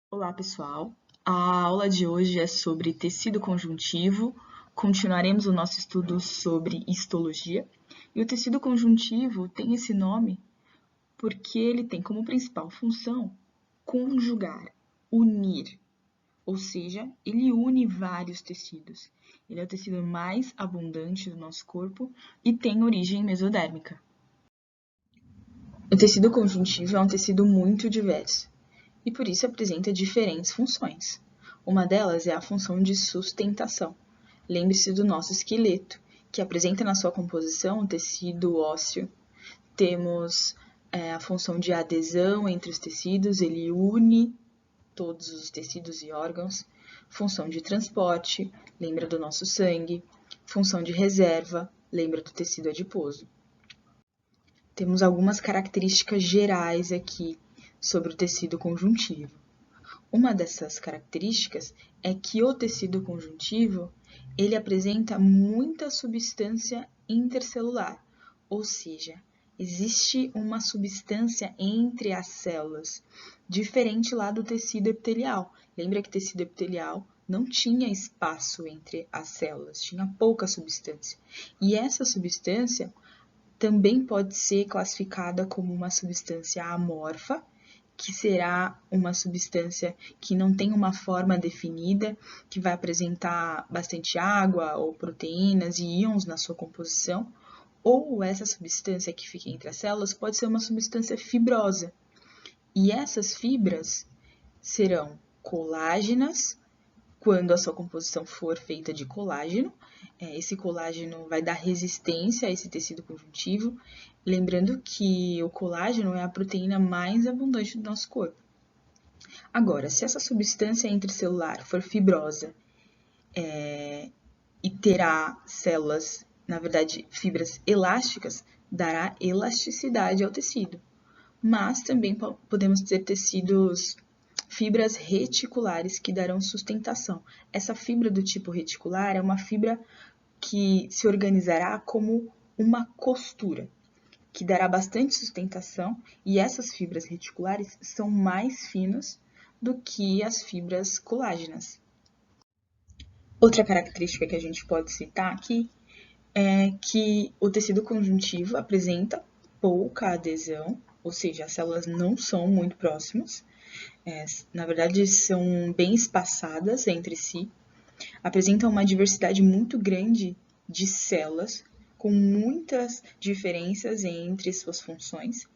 Olá, pessoal. A aula de hoje é sobre tecido conjuntivo. Continuaremos o nosso estudo sobre histologia. E o tecido conjuntivo tem esse nome porque ele tem como principal função conjugar, unir, ou seja, ele une vários tecidos. Ele é o tecido mais abundante do nosso corpo e tem origem mesodérmica. O tecido conjuntivo é um tecido muito diverso e por isso apresenta diferentes funções. Uma delas é a função de sustentação. Lembre-se do nosso esqueleto, que apresenta na sua composição o tecido ósseo. Temos a função de adesão entre os tecidos, ele une todos os tecidos e órgãos. Função de transporte, lembra do nosso sangue. Função de reserva, lembra do tecido adiposo. Temos algumas características gerais aqui sobre o tecido conjuntivo. Uma dessas características é que o tecido conjuntivo ele apresenta muita substância intercelular, ou seja, existe uma substância entre as células, diferente lá do tecido epitelial. Lembra que tecido epitelial não tinha espaço entre as células, tinha pouca substância. E essa substância também pode ser classificada como uma substância amorfa, que será uma substância que não tem uma forma definida, que vai apresentar bastante água ou proteínas e íons na sua composição, ou essa substância que fica entre as células pode ser uma substância fibrosa. E essas fibras serão colágenas, quando a sua composição for feita de colágeno. Esse colágeno vai dar resistência a esse tecido conjuntivo, lembrando que o colágeno é a proteína mais abundante do nosso corpo. Agora, se essa substância intracelular for fibrosa e terá células, na verdade, fibras elásticas, dará elasticidade ao tecido. Mas também podemos ter fibras reticulares que darão sustentação. Essa fibra do tipo reticular é uma fibra que se organizará como uma costura, que dará bastante sustentação, e essas fibras reticulares são mais finas do que as fibras colágenas. Outra característica que a gente pode citar aqui é que o tecido conjuntivo apresenta pouca adesão, ou seja, as células não são muito próximas, na verdade são bem espaçadas entre si, apresentam uma diversidade muito grande de células, com muitas diferenças entre suas funções,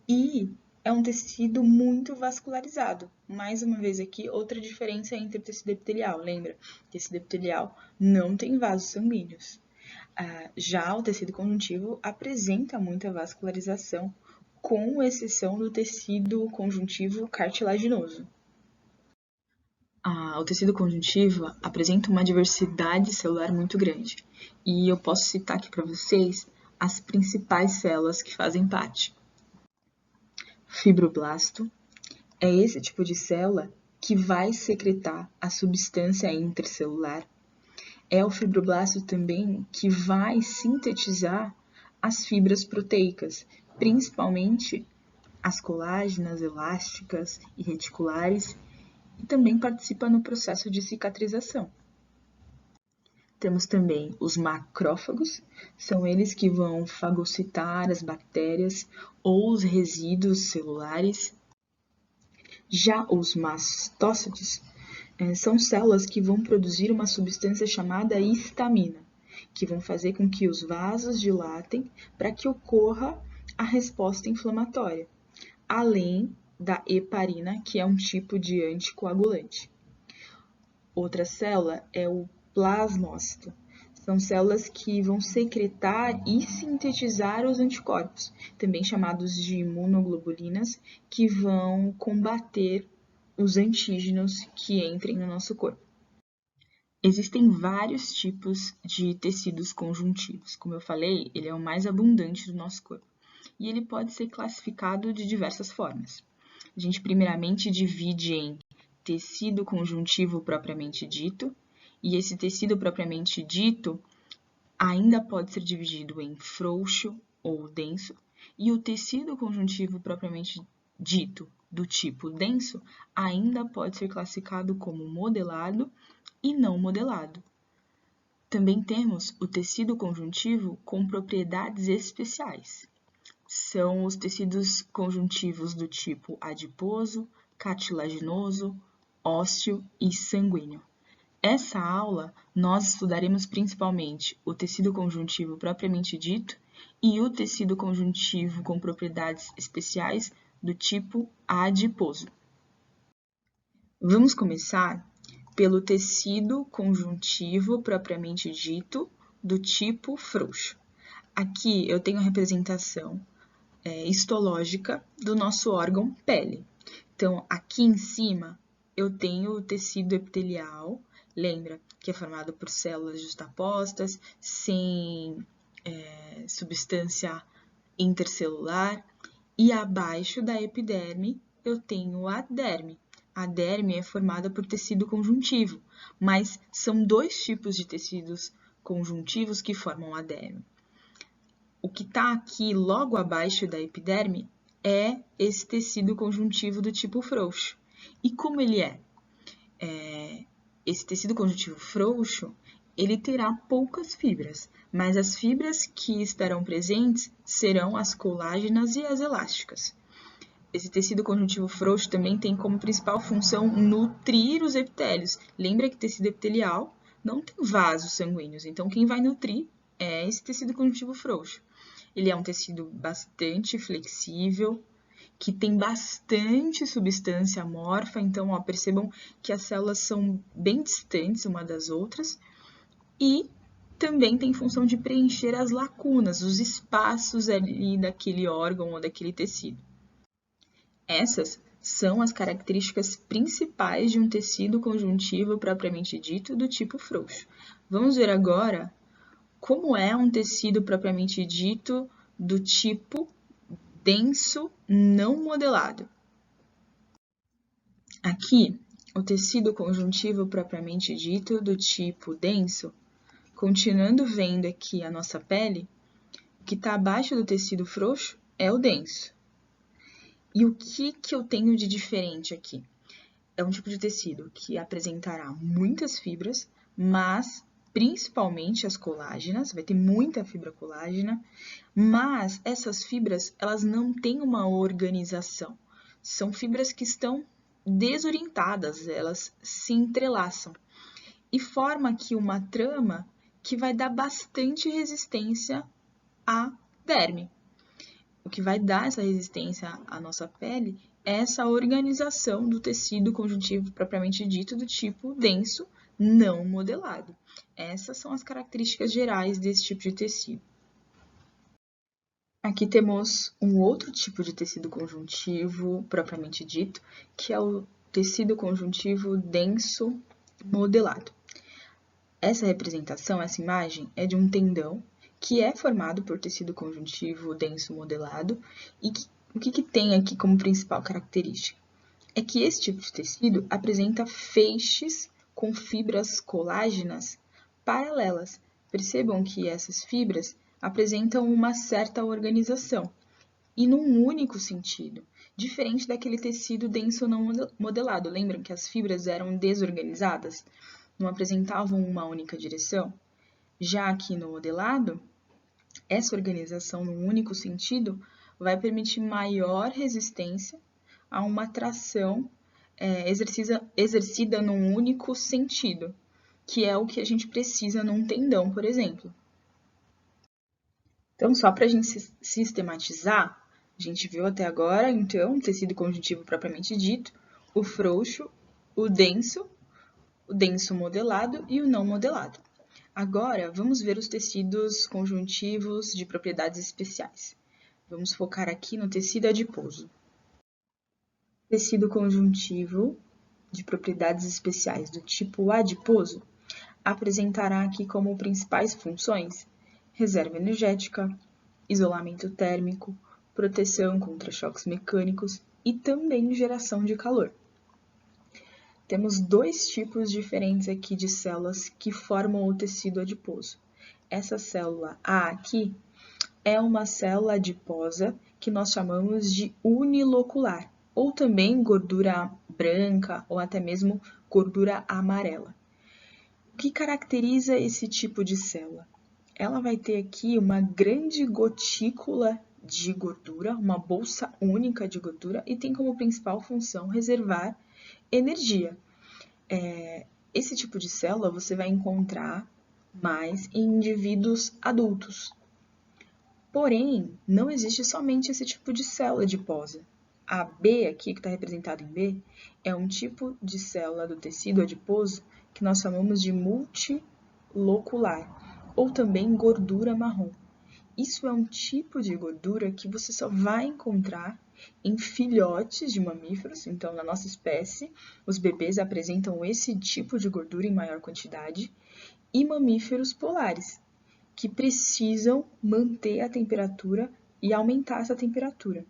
e é um tecido muito vascularizado. Mais uma vez aqui, outra diferença entre o tecido epitelial, lembra? O tecido epitelial não tem vasos sanguíneos. Já o tecido conjuntivo apresenta muita vascularização, com exceção do tecido conjuntivo cartilaginoso. O tecido conjuntivo apresenta uma diversidade celular muito grande, e eu posso citar aqui para vocês as principais células que fazem parte. Fibroblasto é esse tipo de célula que vai secretar a substância intracelular. É o fibroblasto também que vai sintetizar as fibras proteicas, principalmente as colágenas, elásticas e reticulares, e também participa no processo de cicatrização. Temos também os macrófagos, são eles que vão fagocitar as bactérias ou os resíduos celulares. Já os mastócitos são células que vão produzir uma substância chamada histamina, que vão fazer com que os vasos dilatem para que ocorra a resposta inflamatória, além da heparina, que é um tipo de anticoagulante. Outra célula é o plasmócito. São células que vão secretar e sintetizar os anticorpos, também chamados de imunoglobulinas, que vão combater os antígenos que entrem no nosso corpo. Existem vários tipos de tecidos conjuntivos. Como eu falei, ele é o mais abundante do nosso corpo. E ele pode ser classificado de diversas formas. A gente primeiramente divide em tecido conjuntivo propriamente dito, e esse tecido propriamente dito ainda pode ser dividido em frouxo ou denso, e o tecido conjuntivo propriamente dito do tipo denso ainda pode ser classificado como modelado e não modelado. Também temos o tecido conjuntivo com propriedades especiais. São os tecidos conjuntivos do tipo adiposo, cartilaginoso, ósseo e sanguíneo. Essa aula, nós estudaremos principalmente o tecido conjuntivo propriamente dito e o tecido conjuntivo com propriedades especiais do tipo adiposo. Vamos começar pelo tecido conjuntivo propriamente dito do tipo frouxo. Aqui eu tenho a representação histológica do nosso órgão pele. Então, aqui em cima eu tenho o tecido epitelial, lembra que é formado por células justapostas, sem substância intercelular, e abaixo da epiderme eu tenho a derme. A derme é formada por tecido conjuntivo, mas são dois tipos de tecidos conjuntivos que formam a derme. O que está aqui logo abaixo da epiderme é esse tecido conjuntivo do tipo frouxo. E como ele é? Esse tecido conjuntivo frouxo, ele terá poucas fibras, mas as fibras que estarão presentes serão as colágenas e as elásticas. Esse tecido conjuntivo frouxo também tem como principal função nutrir os epitélios. Lembra que tecido epitelial não tem vasos sanguíneos, então quem vai nutrir é esse tecido conjuntivo frouxo. Ele é um tecido bastante flexível, que tem bastante substância amorfa, então percebam que as células são bem distantes uma das outras, e também tem função de preencher as lacunas, os espaços ali daquele órgão ou daquele tecido. Essas são as características principais de um tecido conjuntivo propriamente dito do tipo frouxo. Vamos ver agora como é um tecido propriamente dito do tipo denso não modelado. Aqui, o tecido conjuntivo propriamente dito do tipo denso, continuando vendo aqui a nossa pele, o que está abaixo do tecido frouxo é o denso. E o que eu tenho de diferente aqui? É um tipo de tecido que apresentará muitas fibras, mas principalmente as colágenas, vai ter muita fibra colágena, mas essas fibras, elas não têm uma organização. São fibras que estão desorientadas, elas se entrelaçam. E forma aqui uma trama que vai dar bastante resistência à derme. O que vai dar essa resistência à nossa pele é essa organização do tecido conjuntivo propriamente dito do tipo denso, não modelado. Essas são as características gerais desse tipo de tecido. Aqui temos um outro tipo de tecido conjuntivo propriamente dito, que é o tecido conjuntivo denso modelado. Essa representação, essa imagem, é de um tendão que é formado por tecido conjuntivo denso modelado e o que tem aqui como principal característica? É que esse tipo de tecido apresenta feixes com fibras colágenas paralelas. Percebam que essas fibras apresentam uma certa organização e num único sentido, diferente daquele tecido denso não modelado. Lembram que as fibras eram desorganizadas? Não apresentavam uma única direção? Já aqui no modelado, essa organização num único sentido vai permitir maior resistência a uma tração exercida num único sentido, que é o que a gente precisa num tendão, por exemplo. Então, só para a gente sistematizar, a gente viu até agora, então, o tecido conjuntivo propriamente dito, o frouxo, o denso modelado e o não modelado. Agora, vamos ver os tecidos conjuntivos de propriedades especiais. Vamos focar aqui no tecido adiposo. Tecido conjuntivo de propriedades especiais do tipo adiposo apresentará aqui como principais funções reserva energética, isolamento térmico, proteção contra choques mecânicos e também geração de calor. Temos dois tipos diferentes aqui de células que formam o tecido adiposo. Essa célula A aqui é uma célula adiposa que nós chamamos de unilocular. ou também gordura branca ou até mesmo gordura amarela. O que caracteriza esse tipo de célula? Ela vai ter aqui uma grande gotícula de gordura, uma bolsa única de gordura, e tem como principal função reservar energia. Esse tipo de célula você vai encontrar mais em indivíduos adultos. Porém, não existe somente esse tipo de célula adiposa. A B aqui, que está representada em B, é um tipo de célula do tecido adiposo que nós chamamos de multilocular, ou também gordura marrom. Isso é um tipo de gordura que você só vai encontrar em filhotes de mamíferos. Então, na nossa espécie, os bebês apresentam esse tipo de gordura em maior quantidade, e mamíferos polares, que precisam manter a temperatura e aumentar essa temperatura.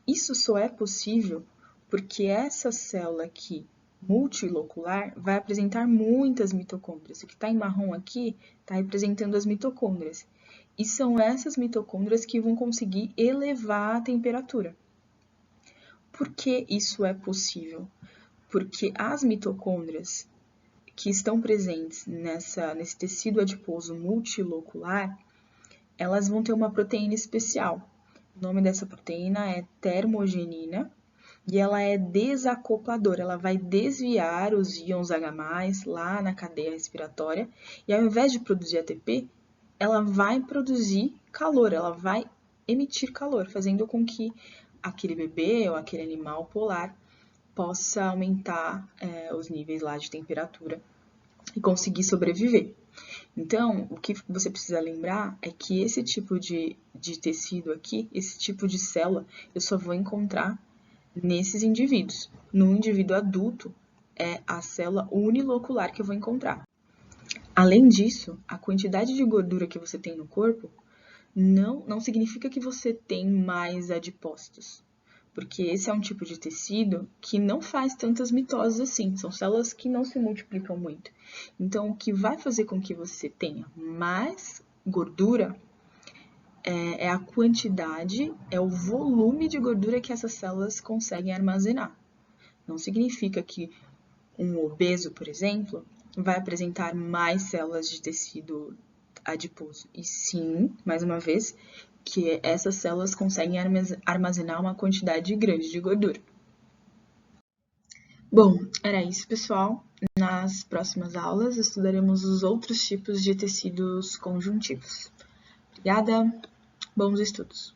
Isso só é possível porque essa célula aqui, multilocular, vai apresentar muitas mitocôndrias. O que está em marrom aqui está representando as mitocôndrias. E são essas mitocôndrias que vão conseguir elevar a temperatura. Por que isso é possível? Porque as mitocôndrias que estão presentes nesse tecido adiposo multilocular, elas vão ter uma proteína especial. O nome dessa proteína é termogenina e ela é desacopladora, ela vai desviar os íons H+, lá na cadeia respiratória, e ao invés de produzir ATP, ela vai produzir calor, ela vai emitir calor, fazendo com que aquele bebê ou aquele animal polar possa aumentar os níveis lá de temperatura e conseguir sobreviver. Então, o que você precisa lembrar é que esse tipo de tecido aqui, esse tipo de célula, eu só vou encontrar nesses indivíduos. No indivíduo adulto, é a célula unilocular que eu vou encontrar. Além disso, a quantidade de gordura que você tem no corpo não significa que você tem mais adipócitos, porque esse é um tipo de tecido que não faz tantas mitoses assim, são células que não se multiplicam muito. Então, o que vai fazer com que você tenha mais gordura é a quantidade, é o volume de gordura que essas células conseguem armazenar. Não significa que um obeso, por exemplo, vai apresentar mais células de tecido adiposo. E sim, mais uma vez, que essas células conseguem armazenar uma quantidade grande de gordura. Bom, era isso, pessoal. Nas próximas aulas, estudaremos os outros tipos de tecidos conjuntivos. Obrigada, bons estudos!